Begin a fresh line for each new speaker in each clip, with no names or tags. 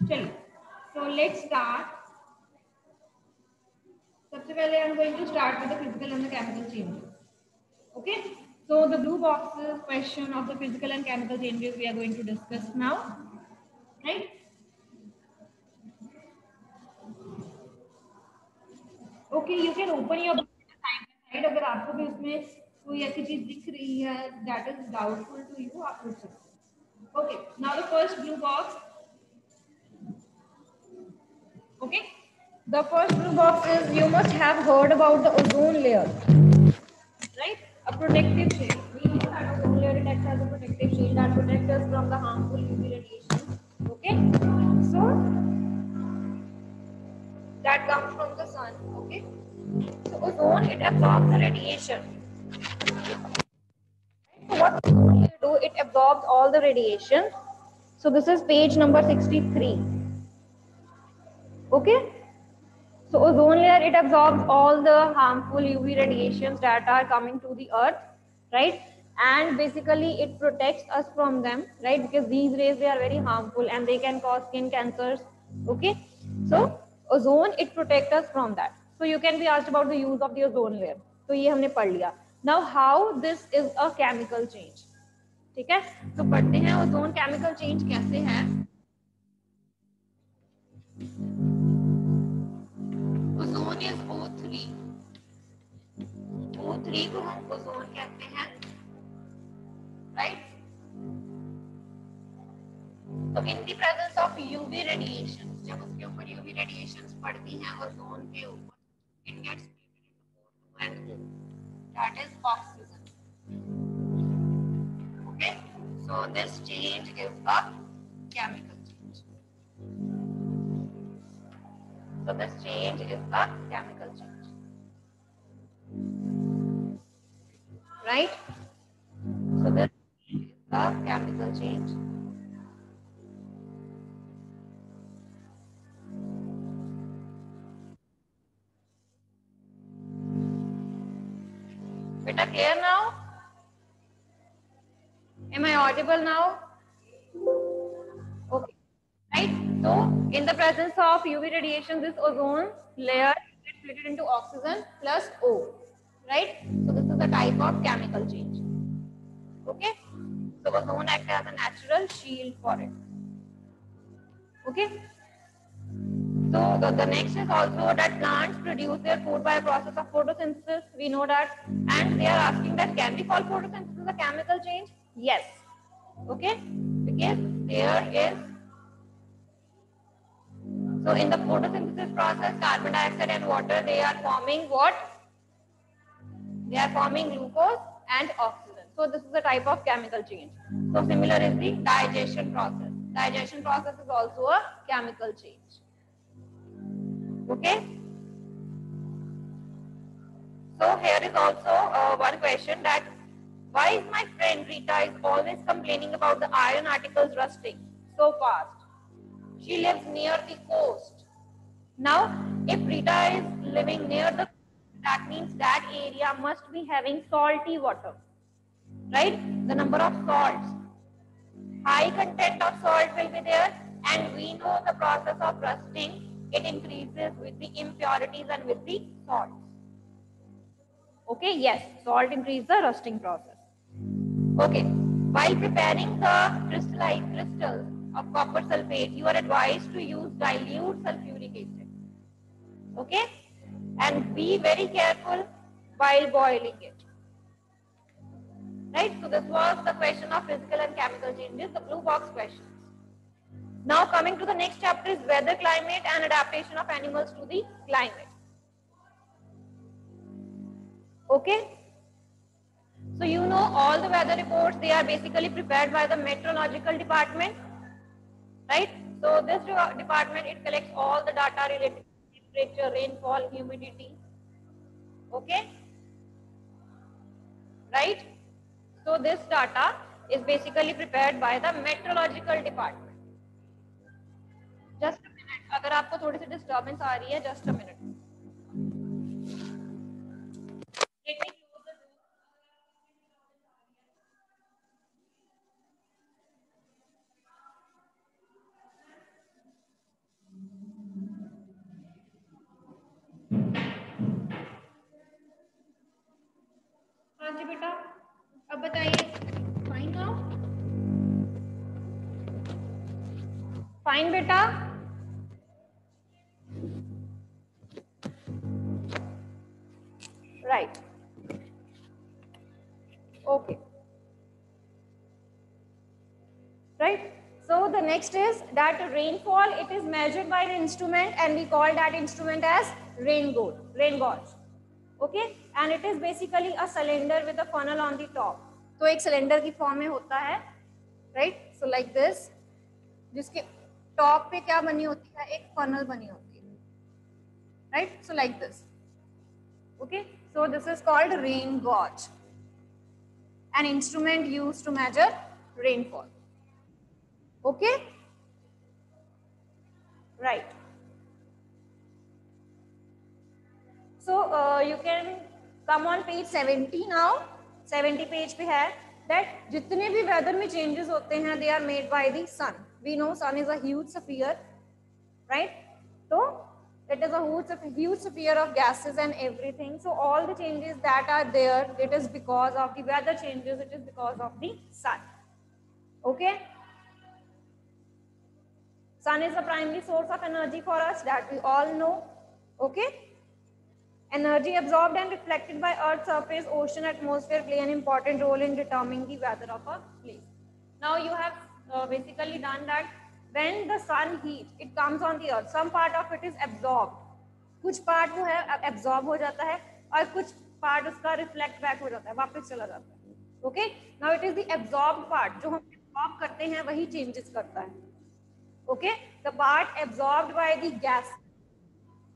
चलिए, so let's start. सबसे पहले I'm going to start with the physical and the chemical changes. Okay, so the blue boxes question of the physical and chemical changes we are going to discuss now, right? Okay, you can open your book side by side. अगर आपको भी उसमें कोई ऐसी चीज दिख रही है that is doubtful to you, आप पूछ सकते हैं. Okay, now the first blue box. Okay, the first blue box is you must have heard about the ozone layer, right? A protective shield. We know that ozone layer it acts as a protective shield that protects us from the harmful UV radiation. Okay, so that comes from the sun. Okay, so ozone it absorbs the radiation. So what ozone layer do? It absorbs all the radiation. So this is page number 63. Okay. So ozone layer, it absorbs all the harmful UV radiations that are coming to the earth, right? And basically it protects us from them, right? Because these rays, they are very harmful and they can cause skin cancers, okay? So ozone, it protects us from that. So you can be asked about the use of the ozone layer. So ये हमने पढ़ लिया. Now how this is a chemical change? ठीक है? तो पढ़ते हैं ozone chemical change कैसे है? Ozone is O3. O3 को हम ओजोन कहते हैं, राइट? तो in the presence of UV radiation, जब उसके ऊपर यूवी रेडिएशंस पड़ती हैं ओजोन के ऊपर, it gets splitted into O2 and O, that is oxygen. Okay, so this change is a chemical change. So this change is a chemical change, right? So this is a chemical change. Beta, clear now? Am I audible now? Okay, right? So in the presence of UV radiation, this ozone layer is split into oxygen plus O, right? So this is the type of chemical change. Okay, so ozone acts as a natural shield for it. Okay, so the next is also that plants produce their food by a process of photosynthesis. We know that, and they are asking that can we call photosynthesis a chemical change? Yes. Okay, because there is, so in the photosynthesis process, carbon dioxide and water, they are forming what? They are forming glucose and oxygen. So this is the type of chemical change. So similar is the digestion process. Digestion process is also a chemical change. Okay. So here is also one question that why is my friend Rita is always complaining about the iron articles rusting so fast? She lives near the coast. Now, if Rita is living near the coast, that means that area must be having salty water, right? The number of salts, high content of salt will be there, and we know the process of rusting, it increases with the impurities and with the salts. Okay, yes, salt increases the rusting process. Okay, while preparing the crystallized crystals of copper sulfate, you are advised to use dilute sulfuric acid. Okay, and be very careful while boiling it. Right, so this was the question of physical and chemical changes, the blue box questions. Now coming to the next chapter is weather, climate and adaptation of animals to the climate. Okay, so you know all the weather reports, they are basically prepared by the meteorological department, right? So this department, it collects all the data related to temperature, rainfall, humidity. Okay, right? So this data is basically prepared by the meteorological department. Just a minute, अगर आपको थोड़ी सी disturbance आ रही है, just a minute. Let me close the door. जी बेटा, अब बताइए, fine now, fine बेटा, right, okay, right. So the next is that rainfall, it is measured by the instrument and we call that instrument as rain gauge, okay, and it is basically a cylinder with a funnel on the top. तो एक cylinder की form में होता है, right, so like this, जिसके top पे क्या बनी होती है, एक फनल बनी होती है, right, so like this, okay, so this is called rain gauge, an instrument used to measure rainfall, okay, right. So you can come on page 70 now. 70 page पे है that जितने भी वेदर में चेंजेस होते हैं they are made by the sun. We know sun is a huge sphere, right? So it is a huge sphere of gases and everything. So all the changes that are there, it is because of the weather changes. It is because of the sun. Okay. Sun is the primary source of energy for us, that we all know. Okay. Energy absorbed and reflected by Earth's surface, ocean, atmosphere play an important role in determining the weather of a place. Now you have basically done that. When the sun heat, it comes on the earth. Some part of it is absorbed. कुछ part वो है absorb हो जाता है और कुछ part उसका reflect back हो जाता है, वापस चला जाता है. Okay? Now it is the absorbed part. जो हम absorb करते हैं वही changes करता है. Okay? The part absorbed by the gas,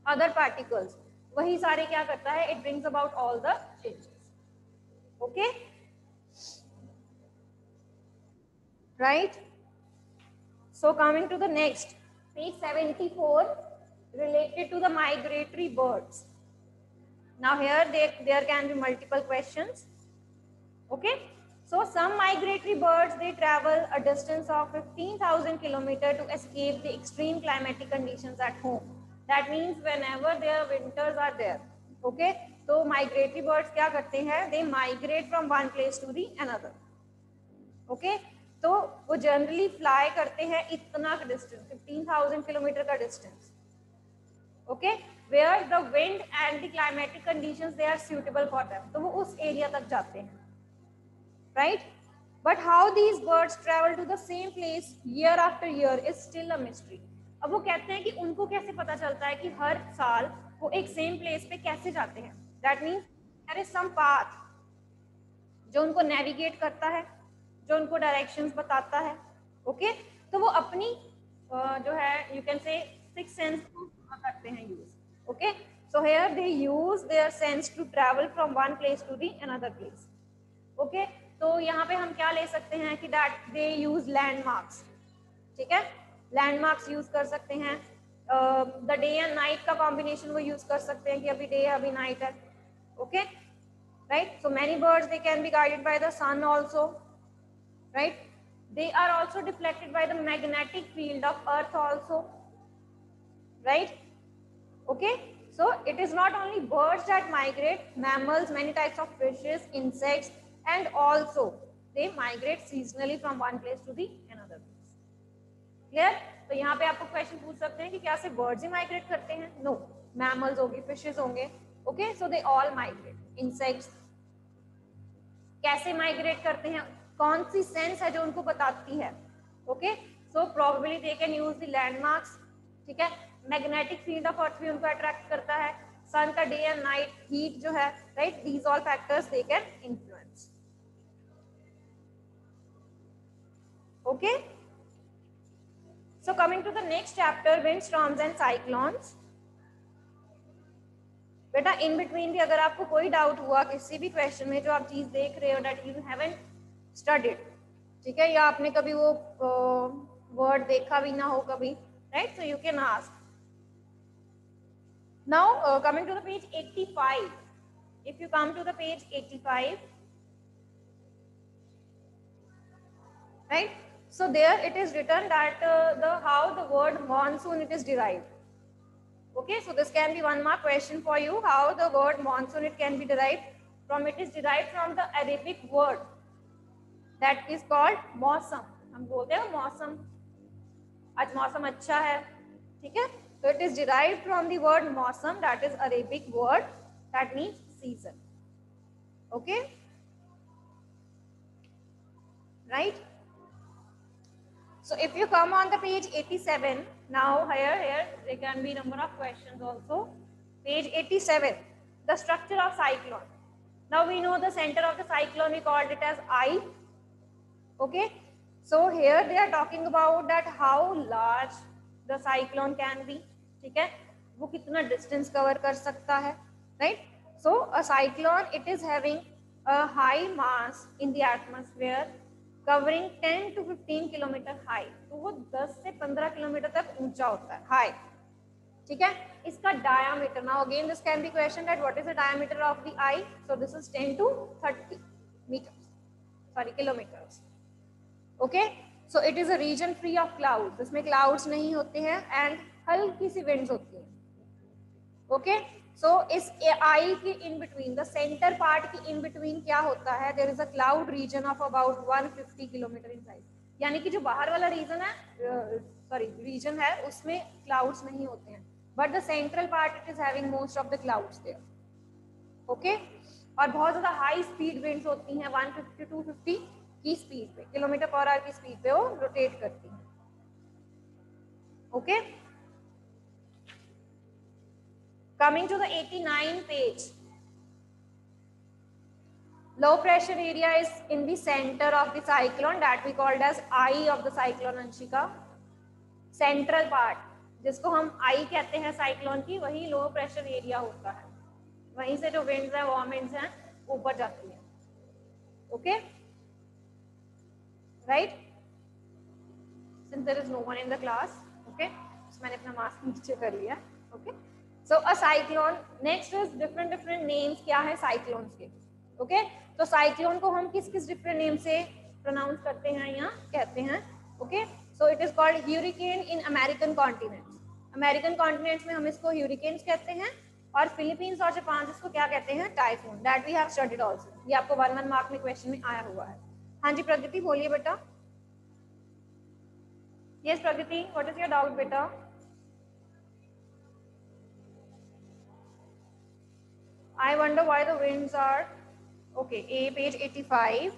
other particles, वही सारे क्या करता है, it brings about all the changes. Okay, right? So coming to the next, page 74, related to the migratory birds. Now here there can be multiple questions. Okay, so some migratory birds, they travel a distance of 15,000 kilometers to escape the extreme climatic conditions at home. That means whenever their winters are there, okay, तो migratory birds क्या करते हैं, they migrate from one place to the another, okay, तो वो generally fly करते हैं इतना distance, 15,000 kilometre का distance, okay, where the wind and the climatic conditions they are suitable for them, तो वो उस area तक जाते हैं, right? But how these birds travel to the same place year after year is still a mystery. अब वो कहते हैं कि उनको कैसे पता चलता है कि हर साल वो एक सेम प्लेस पे कैसे जाते हैं. That means there is some path जो उनको नेविगेट करता है, जो उनको डायरेक्शंस बताता है. ओके, तो वो अपनी जो है you can say six sense को करते हैं use. Okay, so here they use their sense to travel from one place to the another place. Okay, तो यहाँ पे हम क्या ले सकते हैं कि दैट दे यूज लैंडमार्क्स. ठीक है, लैंडमार्क्स यूज कर सकते हैं. द डे एंड नाइट का कॉम्बिनेशन वो यूज कर सकते हैं कि अभी डे है अभी नाइट है. Okay, right? So many birds, they can be guided by the sun also, right? They are also deflected by the magnetic field of earth also, right? Okay, so it is not only birds that migrate, mammals, many types of fishes, insects, and also they migrate seasonally from one place to the another place. Clear? तो यहाँ पे आपको question पूछ सकते हैं कि क्या सिर्फ बर्ड्स ही माइग्रेट करते हैं? नो, मैमल्स होंगे, फिशेस होंगे. Okay, so they all migrate. Insects कैसे माइग्रेट करते हैं, कौन सी सेंस है जो उनको बताती है? Okay, so probably they can use the landmarks. ठीक है, मैग्नेटिक फील्ड ऑफ अर्थ भी उनको अट्रैक्ट करता है, सन का डे एंड नाइट हीट जो है, right, these all factors they can influence. Okay, so coming to the next chapter, wind storms and cyclones. बेटा इन बिटवीन भी अगर आपको कोई डाउट हुआ किसी भी क्वेश्चन में जो आप चीज देख रहे हो दैट यू हैवंट स्टडीड, ठीक है, या आपने कभी वो वर्ड देखा भी ना हो कभी, right, so you can ask. Now coming to the page 85, if you come to the page 85, right, so there it is written that how the word monsoon it is derived. Okay, so this can be one more question for you, how the word monsoon it can be derived. from it is derived from the Arabic word that is called मौसम. हम बोलते हैं मौसम, आज मौसम अच्छा है, ठीक है. So it is derived from the word मौसम, that is Arabic word that means season. Okay, right? So if you come on the page 87, now here there can be number of questions also. Page 87, the structure of cyclone. Now we know the center of the cyclone, we called it as eye. Okay, so here they are talking about that how large the cyclone can be. ठीक है, वो कितना distance cover कर सकता है, right? So a cyclone, it is having a high mass in the atmosphere covering 10 to 15 kilometre high. तो वो 10 से 15 किलोमीटर तक ऊंचा होता है, high. ठीक है, इसका diameter, now again this can be question that what is the diameter of the eye? So this is 10 to 30 meters, sorry kilometers. Okay, so it is a region free of clouds. इसमें clouds नहीं होते हैं and हल्की सी winds होती हैं. Okay, so इस eye के in between, the center part के in between क्या होता है? There is a cloud region of about 150 kilometer in size. यानी कि जो बाहर वाला region है, region है, उसमें clouds नहीं होते हैं. But the central part it is having most of the clouds there. Okay, और बहुत ज़्यादा high speed winds होती हैं, 150 to 250 की स्पीड पे, किलोमीटर पर आवर की स्पीड पे वो रोटेट करती है. Okay, coming to the 89 page. Low pressure area is in the centre of the cyclone that we called as eye of the cyclone. Anshika, central part जिसको हम आई कहते हैं साइक्लोन की, वही लो प्रेशर एरिया होता है. वहीं से जो विंड्स हैं, वार्म विंड्स हैं, ऊपर जाती है. Okay, right? Since there is no one in the class, okay, so मैंने अपना मास्क नीचे कर लिया. Okay, so a cyclone. Next is different names. क्या है cyclones के? Okay, तो cyclone को हम किस different name से pronounce करते हैं या कहते हैं? Okay, so it is called hurricane in American continents. American continents में हम इसको hurricanes कहते हैं और Philippines और जापान इसको क्या कहते हैं? Typhoon. That we have studied also. ये आपको 1 मार्क में क्वेश्चन में आया हुआ है. हाँ जी प्रगति, बोलिए बेटा. Yes Pragati, what is your doubt बेटा? I wonder why the winds are. Okay, a page 85.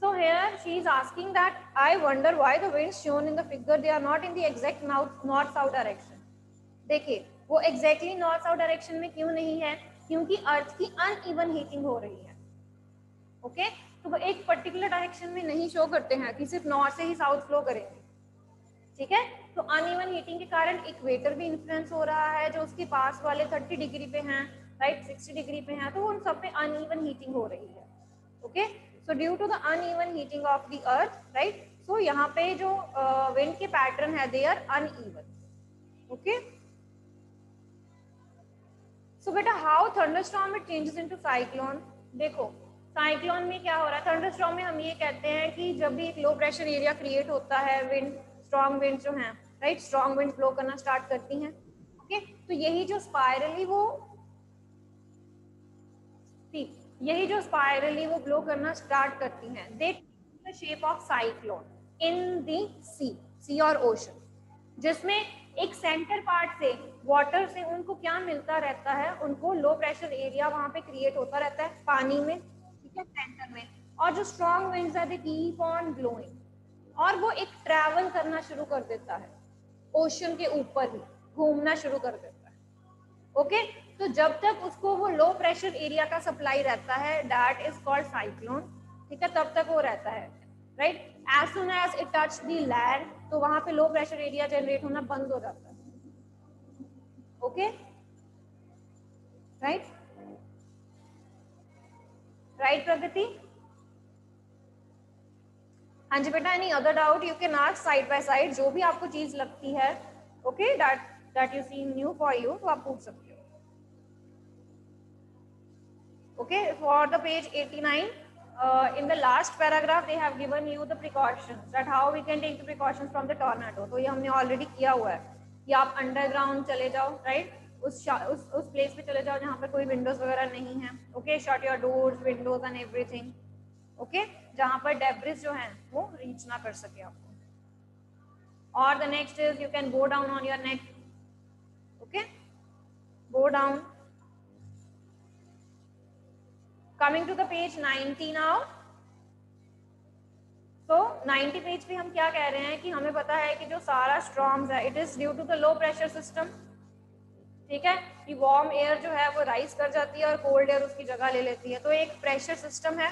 So here she is asking that I wonder why the winds shown in the figure they are not in the exact north-south direction. देखिए वो exactly north south direction में क्यों नहीं है? क्योंकि अर्थ की uneven heating हो रही है. ओके, तो वो एक पर्टिकुलर डायरेक्शन में नहीं शो करते हैं कि सिर्फ नॉर्थ से ही साउथ फ्लो करेंगे. ठीक है, तो अनइवन हीटिंग के कारण इक्वेटर भी इन्फ्लुएंस हो रहा है, जो उसके पास वाले 30 डिग्री पे हैं, राइट, 60 डिग्री पे हैं, तो उन सब पे अनइवन हीटिंग हो रही है. Okay, so due to the uneven heating of the earth, right, so यहाँ पे जो विंड के पैटर्न है they are uneven. Okay, so बेटा how thunderstorm it changes into cyclone. देखो साइक्लोन में क्या हो रहा है, थंडरस्टॉर्म में हम ये कहते हैं कि जब भी एक लो प्रेशर एरिया क्रिएट होता है, विंड स्ट्रॉन्ग विंड जो हैं, राइट, स्ट्रॉन्ग विंड फ्लो करना स्टार्ट करती हैं. ओके, तो यही जो स्पाइरली वो ब्लो करना स्टार्ट करती हैं, they take the shape of cyclone in the sea और ओशन, जिसमें एक सेंटर पार्ट से वाटर से उनको क्या मिलता रहता है, उनको लो प्रेशर एरिया वहां पे क्रिएट होता रहता है पानी में. ठीक है, सेंटर में, और जो स्ट्रॉन्ग विंड्स है दे कीप ऑन ब्लोइंग और वो एक ट्रैवल करना शुरू कर देता है, ओशन के ऊपर ही घूमना शुरू कर देता है. ओके, तो जब तक उसको वो लो प्रेशर एरिया का सप्लाई रहता है, दैट इज कॉल्ड साइक्लोन. ठीक है, तब तक वो रहता है, right. As soon as it touch the land, तो वहां पे लो प्रेशर एरिया जनरेट होना बंद हो जाता है. Okay, right Pragati. हाँ जी बेटा, any other doubt you can ask side by side, जो भी आपको चीज लगती है. Okay, that you see new for you, तो आप पूछ सकते हो. Okay, for the page 89 in the last paragraph they have given you the precautions that how we can take the precautions from the tornado. तो ये हमने already किया हुआ है कि आप underground चले जाओ, right? उस प्लेस पे चले जाओ जहाँ पर कोई विंडोज वगैरह नहीं है. Okay, shut your doors, Windows and everything. Okay, जहाँ पर डेब्रिस जो है वो रीच ना कर सके आपको. और the next is you can go down on your neck. Okay, go down. Coming to the page 90 now. तो 90 पेज पे हम क्या कह रहे हैं कि हमें पता है कि जो सारा स्टॉर्म्स है it is due to the low pressure system. ठीक है, कि वार्म एयर जो है वो राइज कर जाती है और कोल्ड एयर उसकी जगह ले लेती है. तो एक प्रेशर सिस्टम है.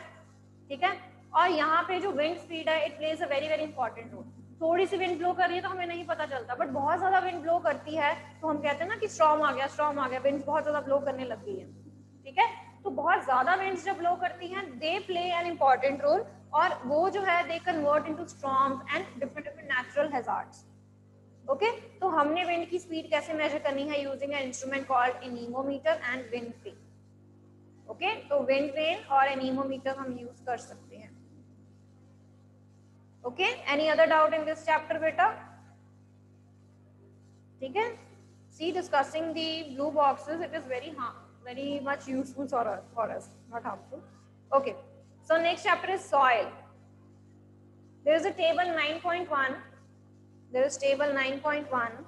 ठीक है, और यहाँ पे जो विंड स्पीड है it plays a very very important role. थोड़ी सी विंड ब्लो कर रही है तो हमें नहीं पता चलता, बट बहुत ज्यादा विंड ब्लो करती है तो हम कहते हैं ना कि स्टॉर्म आ गया, स्टॉर्म आ गया, विंड बहुत ज्यादा ब्लो करने लग गई है. ठीक है, तो बहुत ज्यादा विंड्स जब ब्लो करती हैं they play an important role, और वो जो है they convert into storms and different different natural hazards. Okay, तो हमने विंड की स्पीड कैसे मेजर करनी है? Using an instrument called anemometer and wind vane. Okay, तो विंड वेन और एनीमोमीटर हम यूज कर सकते हैं. Okay, any other doubt in this chapter बेटा? ठीक है, see discussing the blue boxes it is very much useful for us, not harmful. Okay, so next chapter is soil. There is a table 9.1. There is table 9.1,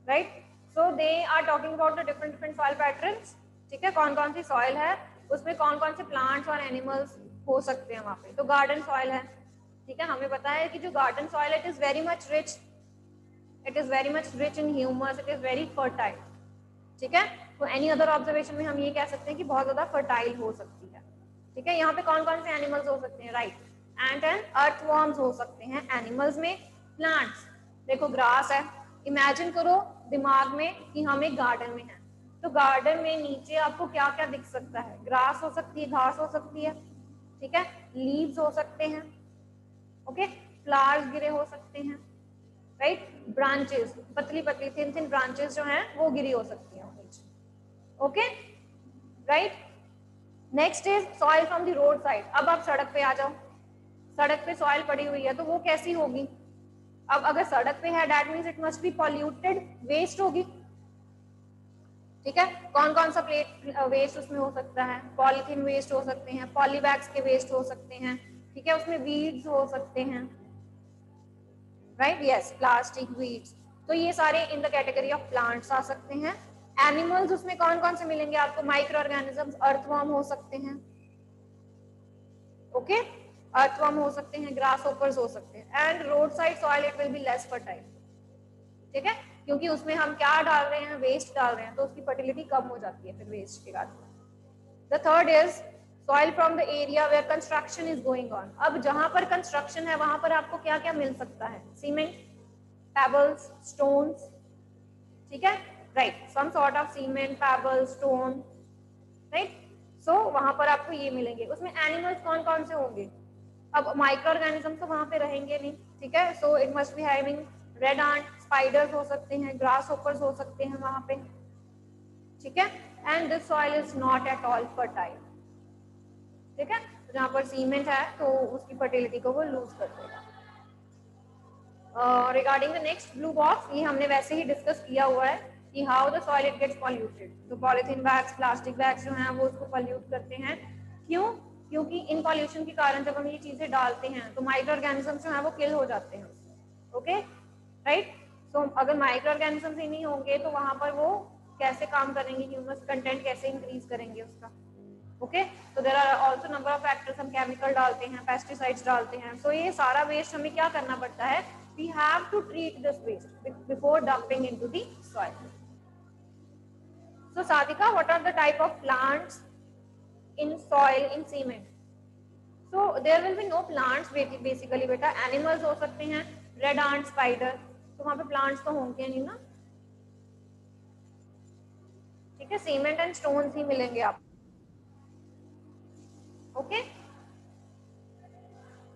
right? So they are talking about the different soil patterns. ठीक है, कौन कौन सी soil है, उसमें कौन कौन से plants और animals हो सकते हैं वहाँ पे. तो garden soil है. ठीक है, हमें पता है कि जो garden soil it is very much rich. It is very much rich in humus. It is very fertile. ठीक है, तो एनी अदर ऑब्जर्वेशन में हम ये कह सकते हैं कि बहुत ज्यादा फर्टाइल हो सकती है. ठीक है, यहाँ पे कौन कौन से एनिमल्स हो सकते हैं? राइट, एंट एंड अर्थवॉर्म्स हो सकते हैं एनिमल्स में. प्लांट्स, देखो ग्रास है. इमेजिन करो दिमाग में कि हम एक गार्डन में हैं, तो गार्डन में नीचे आपको क्या क्या दिख सकता है? ग्रास हो सकती है, घास हो सकती है. ठीक है, लीव्स हो सकते हैं. ओके, फ्लावर्स गिरे हो सकते हैं. राइट, ब्रांचेस, पतली पतली थिन थिन ब्रांचेस जो हैं वो गिरी हो सकती हैं. Okay, right. Next is soil from the road side. अब आप सड़क पे आ जाओ. सड़क पे सॉइल पड़ी हुई है तो वो कैसी होगी? अब अगर सड़क पे है that means it must be polluted, waste होगी. ठीक है, कौन कौन सा प्लेट वेस्ट उसमें हो सकता है? पॉलीथीन वेस्ट हो सकते हैं, पॉलीबैग्स के वेस्ट हो सकते हैं. ठीक है, उसमें वीड्स हो सकते हैं. Right, yes, plastic, weeds. तो ये सारे in the category of plants आ सकते हैं. एनिमल्स उसमें कौन कौन से मिलेंगे आपको? माइक्रो ऑर्गेनिजम्स, अर्थवर्म हो सकते हैं. ओके, अर्थवर्म हो सकते हैं, ग्रास होपर्स हो सकते हैं. And road side soil it will be less fertile. ठीक है, क्योंकि उसमें हम क्या डाल रहे हैं? वेस्ट डाल रहे हैं, तो उसकी फर्टिलिटी कम हो जाती है फिर वेस्ट के बाद. The third is soil from the area where construction is going on. अब जहां पर कंस्ट्रक्शन है वहां पर आपको क्या क्या मिल सकता है? Cement, pebbles, stones. ठीक है, right, some sort of cement, pebble, stone. Right, so वहां पर आपको ये मिलेंगे. उसमें एनिमल्स कौन कौन से होंगे? अब माइक्रो ऑर्गेनिज्म तो वहां पे रहेंगे नहीं. ठीक है, so it must be having red ant, spiders हो सकते हैं, ग्रास होपर्स हो सकते हैं वहां पे. ठीक है, and this soil is not at all fertile. ठीक है, जहां पर सीमेंट है तो उसकी फर्टिलिटी को वो लूज कर देगा. Regarding the next blue box, ये हमने वैसे ही डिस्कस किया हुआ है कि how the soil it gets polluted. तो पॉलीथीन बैग्स, प्लास्टिक बैग्स जो हैं वो उसको पॉल्यूट करते हैं. क्यों? क्योंकि इन पॉल्यूशन के कारण जब हम ये चीजें डालते हैं तो माइक्रो ऑर्गेनिजम्स जो हैं वो किल हो जाते हैं. Okay, right. सो अगर माइक्रो ऑर्गेनिजम्स ही नहीं होंगे तो वहां पर वो कैसे काम करेंगे? ह्यूमस कंटेंट कैसे इंक्रीज करेंगे उसका? ओके, तो there are also number of factors. हम केमिकल डालते हैं, पेस्टिसाइड्स डालते हैं. सो ये सारा वेस्ट हमें क्या करना पड़ता है? We have to treat this waste before dumping into the soil. So Sadhika, what are the type of plants in soil in cement? So there will be no plants basically beta. Animals हो सकते हैं, red ant, spider. तो वहाँ पे plants तो होंगे नहीं ना. ठीक है, सीमेंट एंड stones ही मिलेंगे आपको. Okay.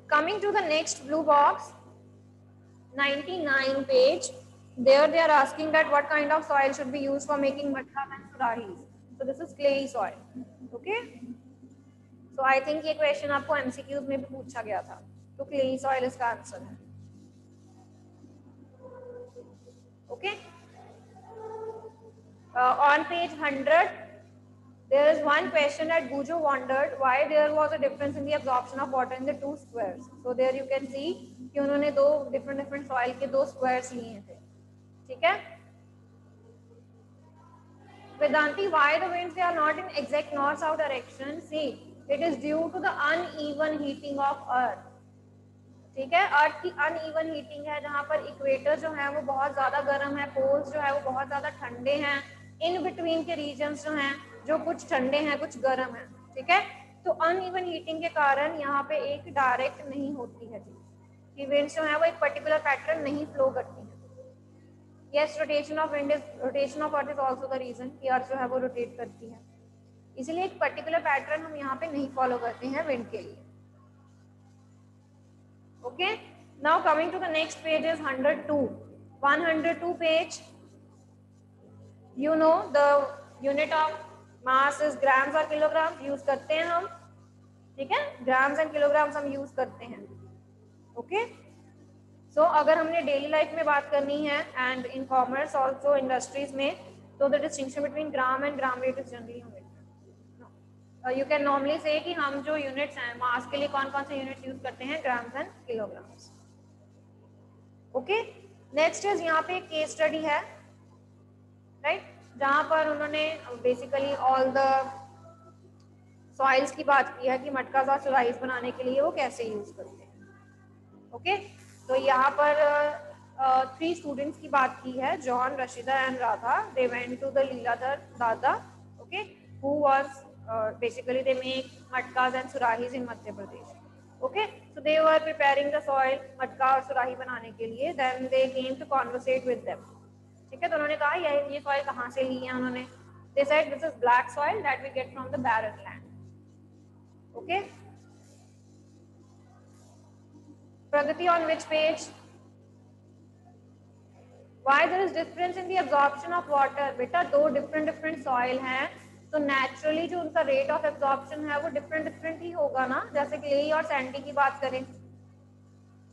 Coming to the next blue box. 99 page. There they are asking that what kind of soil should be used for making matram and surahis. So this is clay soil. Okay. So I think ये question आपको MCQs में भी पूछा गया था, तो clayey soil इसका answer है। Okay, on page 100 there is one question that Bujo wondered why there was a difference in the absorption of water in the two squares. So there you can see कि उन्होंने दो different soil के दो squares लिए थे, ठीक है। Vedanti, why the winds they are not in exact north-south direction? See, it is due to the uneven heating of earth. ठीक है, अर्थ की अनइवन हीटिंग है, जहां पर इक्वेटर जो है वो बहुत ज्यादा गर्म है, पोल्स जो है वो बहुत ज्यादा ठंडे हैं, इन बिटवीन के रीजन्स जो हैं जो कुछ ठंडे हैं कुछ गर्म हैं, ठीक है। तो अनइवन हीटिंग के कारण यहाँ पे एक डायरेक्ट नहीं होती है कि विंड्स जो है वो एक पर्टिकुलर पैटर्न नहीं फ्लो करती है। Yes, rotation of wind is rotation of earth is also the reason कि अर्थ जो है वो रोटेट करती है, इसलिए एक पर्टिकुलर पैटर्न हम यहाँ पे नहीं फॉलो करते हैं विंड के लिए। Okay, now coming to the next page is 102. 102 page, you know the unit of mass is grams or kilograms, use करते हैं हम, ठीक है, grams and kilograms हम use करते हैं। Okay, so अगर हमने daily life में बात करनी है and in commerce also industries में, तो the distinction between gram and gram weight is generally omitted. You can normally say कि हम जो यूनिट्स हैं मास के लिए कौन कौन से यूनिट्स यूज करते हैं, grams and kilograms. Okay, next is यहाँ पे एक केस स्टडी है, राइट, जहाँ पर उन्होंने बेसिकली ऑल द सॉइल्स की बात की है कि मटका और सुराइस बनाने के लिए वो कैसे यूज करते हैं। ओके, तो यहाँ पर 3 स्टूडेंट्स की बात की है, John, Rashida and Radha. They went to the Leeladhar Dada, okay, who was basically they make matkas and surahis in Madhya Pradesh. Okay, so they were preparing the soil matka और surahi बनाने के लिए, then they came to conversate with them, ठीक है। तो उन्होंने कहा ये soil कहाँ से ली है उन्होंने, they said this is black soil that we get from the barren land. Okay, Pragati on which page? Why there is difference in the absorption of water? बेटा दो different soil हैं, तो नेचुरली जो उनका रेट ऑफ एब्जॉर्प्शन है वो different ही होगा ना। जैसे क्लेई और सैंडी की बात करें,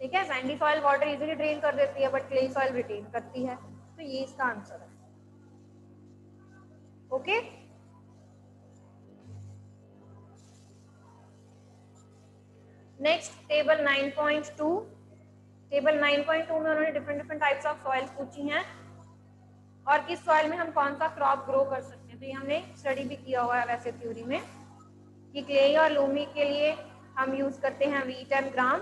ठीक है, Sandy soil water easily drain कर देती है बट क्लेई सॉइल रिटेन करती है, तो ये इसका आंसर है। Okay, next table 9.2। टेबल 9.2 में उन्होंने डिफरेंट टाइप्स ऑफ सॉइल्स पूछी हैं और किस सॉइल में हम कौन सा क्रॉप ग्रो कर सकते हैं। तो ये हमने स्टडी भी किया हुआ है वैसे थ्योरी में कि क्लेई और लूमी के लिए हम यूज करते हैं व्हीट एंड ग्राम।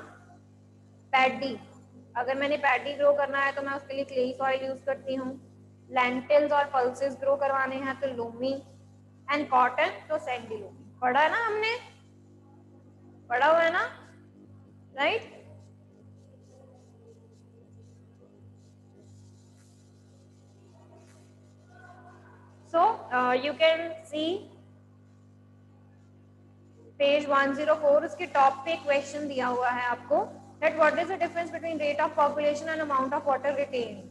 पैडी, अगर मैंने पैडी ग्रो करना है तो मैं उसके लिए क्लेई सॉइल यूज करती हूँ। लेंटिल्स और पल्सेस ग्रो करवाने हैं तो लूमी, एंड कॉटन तो सैंडी लूमी। पढ़ा है ना, हमने पढ़ा हुआ है ना, right. So you can see page 104, उसके टॉप पे क्वेश्चन दिया हुआ है आपको, that what is the difference between rate of population and amount of water retained।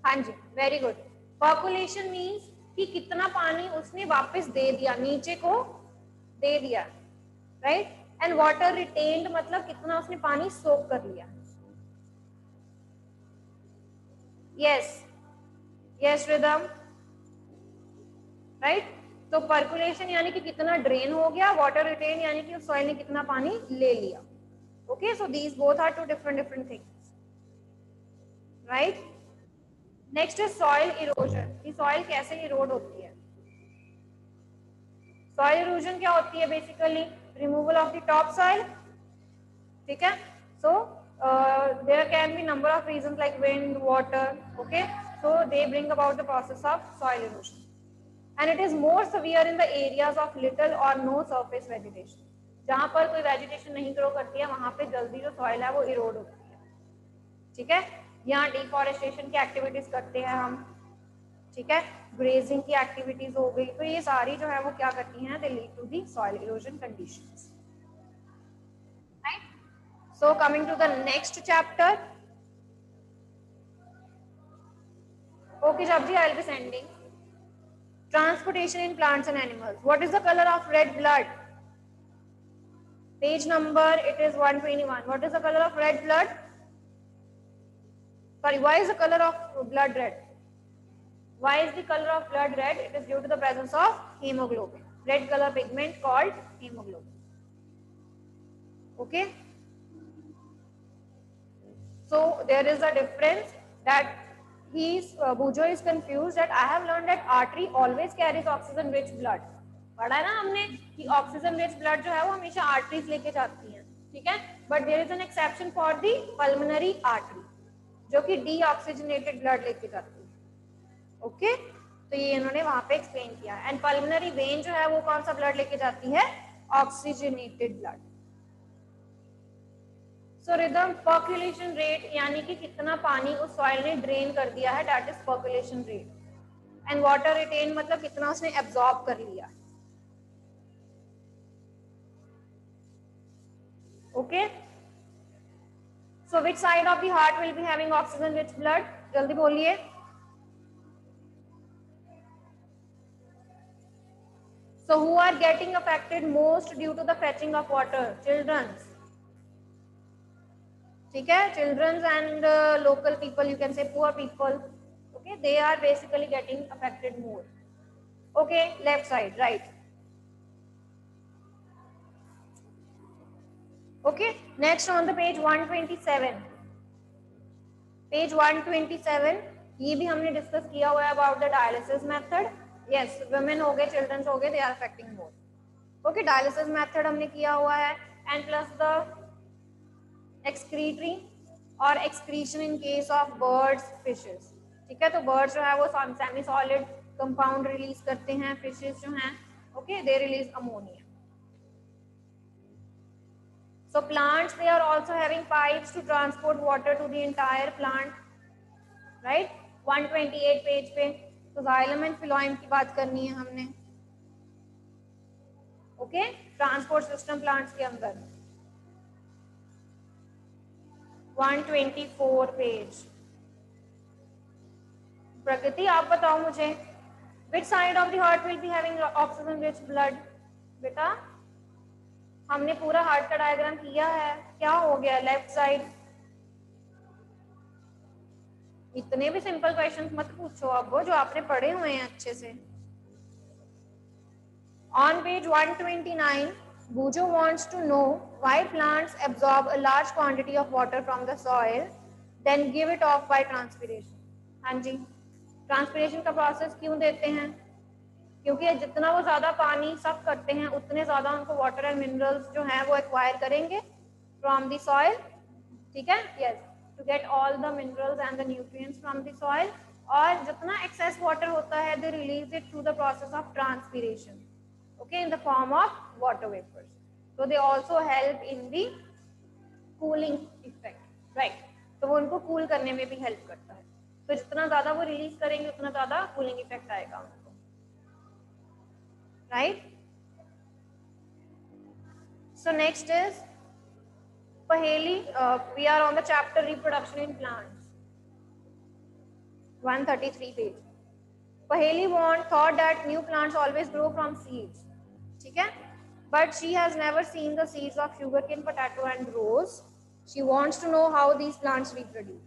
हाँ जी, वेरी गुड। पॉपुलेशन मीन्स कि कितना पानी उसने वापस दे दिया, नीचे को दे दिया, राइट, एंड वाटर रिटेन्ड मतलब कितना उसने पानी सोक कर लिया। Yes yes rhythm, right. तो पर्कुलेशन यानी कि कितना ड्रेन हो गया, वाटर रिटेन यानी कि उस सॉइल ने कितना पानी ले लिया। Okay, so these both are two different things, right. Next is soil erosion, कि सॉइल कैसे इरोड होती है। सॉइल इरोजन क्या होती है, basically removal of the top soil, ठीक है। So there can be number of reasons like wind, water, okay, so they bring about the process of soil erosion and it is more severe in the areas of little or no surface vegetation। जहां पर कोई vegetation नहीं grow करती है वहां पे जल्दी जो सॉइल है वो इरोड होती है, ठीक है। यहाँ डिफॉरेस्टेशन की एक्टिविटीज करते हैं हम, ठीक है, ग्रेजिंग की एक्टिविटीज हो गई, तो ये सारी जो है वो क्या करती हैं, they lead to the soil erosion conditions, right. So coming to the next chapter. Okay, Jabji, I'll be sending. Transportation in plants and animals. What is the color of red blood? Page number, it is 121. What is the color of red blood? Sorry, why is the color of blood red? Why is the color of blood red? It is due to the presence of hemoglobin. Red color pigment called hemoglobin. Okay. So there is a difference that Bujo is confused that I have learned that artery always carries oxygen rich blood. पढ़ा है ना हमने कि oxygen rich blood जो है वो हमेशा arteries लेके जाती हैं, ठीक है. But there is an exception for the pulmonary artery जो कि डीऑक्सीजनेटेड ब्लड लेके जाती है. ओके, तो ये इन्होंने वहां पे एक्सप्लेन किया. एंड पल्मोनरी वेन जो है वो कौन सा ब्लड लेके जाती है? Oxygenated blood. So rhythm percolation rate यानी कि कितना पानी उस सॉइल ने ड्रेन कर दिया है, that is percolation rate. And water retain मतलब कितना उसने एब्जॉर्ब कर लिया. Okay, so which side of the heart will be having oxygen rich blood? जल्दी बोलिए. So who are getting affected most due to the fetching of water? Children's. ठीक है, children's and local people, you can say poor people. Okay, they are basically getting affected more. Okay, left side, right. Okay, next on the page 127. Page 127. ये भी हमने discuss किया हुआ है about the dialysis method. Yes, women हो गए, children's हो गए, they are affecting more. Okay, dialysis method हमने किया हुआ है and plus the excretory और excretion in case of birds, fishes. ठीक है, तो birds जो है वो semi solid compound release करते हैं, fishes जो हैं okay they release ammonia. So plants, they are also having pipes to transport water to the entire plant, right? 128 page पे तो xylem and phloem की बात करनी है हमने. ओके, ट्रांसपोर्ट सिस्टम प्लांट्स के अंदर 124 पेज. प्रकृति, आप बताओ मुझे, which side of the heart will be having oxygen rich blood? बेटा हमने पूरा हार्ट का डायग्राम किया है, क्या हो गया? Left side. इतने भी सिंपल क्वेश्चंस मत पूछो अब, वो जो आपने पढ़े हुए हैं अच्छे से. On page 129, Bujo wants to know why plants absorb a large quantity of water from the soil, then give it off by transpiration. हाँ जी, ट्रांसपिरेशन का प्रोसेस क्यों देते हैं? क्योंकि जितना वो ज्यादा पानी सक करते हैं उतने ज्यादा उनको वाटर एंड मिनरल्स जो हैं वो एक्वायर करेंगे फ्रॉम द सॉइल. ठीक है, yes, to get all the minerals and the nutrients from the soil. और जितना एक्सेस वाटर होता है they release it through the process of transpiration, okay, in the form of water vapors. So they also help in the cooling effect, right? तो वो उनको cool करने में भी हेल्प करता है. तो जितना ज्यादा वो रिलीज करेंगे उतना ज्यादा कूलिंग इफेक्ट आएगा उनको, right? So next is Paheli. We are on the chapter reproduction in plants, 133 page. Paheli thought that new plants always grow from seeds. ठीक है, but she has never seen the seeds of sugarcane, potato and rose. She wants to know how these plants reproduce.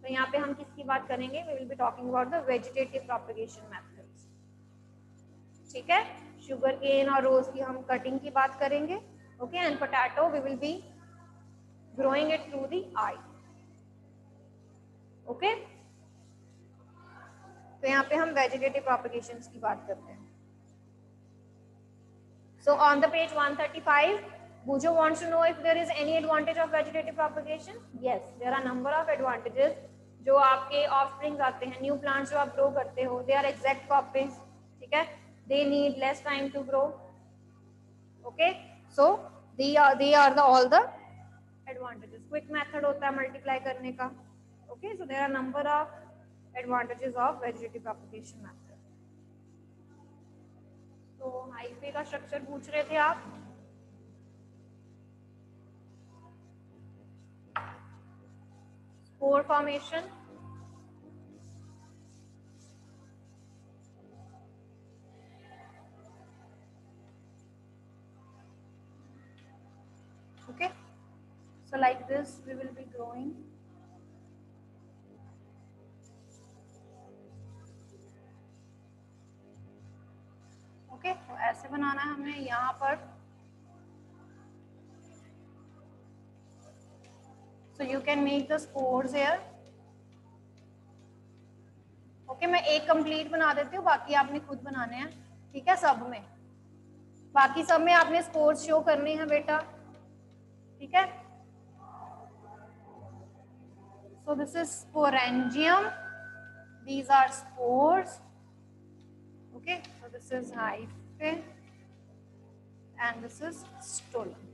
तो यहाँ पे हम किसकी बात करेंगे? We will be talking about the vegetative propagation methods. ठीक है, sugarcane और rose की हम cutting की बात करेंगे, okay, and potato we will be growing it through the eye. Okay, तो यहाँ पे हम vegetative propagations की बात करते हैं. So on the page 135, Bujo wants to know if there is any advantage of vegetative propagation. Yes, there are number of advantages. जो आपके offsprings आते हैं, new plants जो आप grow करते हो, they are exact copies. ठीक है, they need less time to grow. Okay, so they are the all the advantages. Quick method होता है multiply करने का. Okay, so there are number of advantages of vegetative propagation method. तो hyphae का structure पूछ रहे थे आप. Spore formation,
Okay, so like this we will be growing. Okay तो ऐसे बनाना है हमें यहाँ पर. So you can make the spores here. Okay मैं एक कंप्लीट बना देती हूँ, बाकी आपने खुद बनाने हैं. ठीक है, सब में, बाकी सब में आपने स्पोर्स शो करने हैं बेटा. ठीक है. So this is sporangium. These are spores. Okay, so this is hyphae and this is stolon.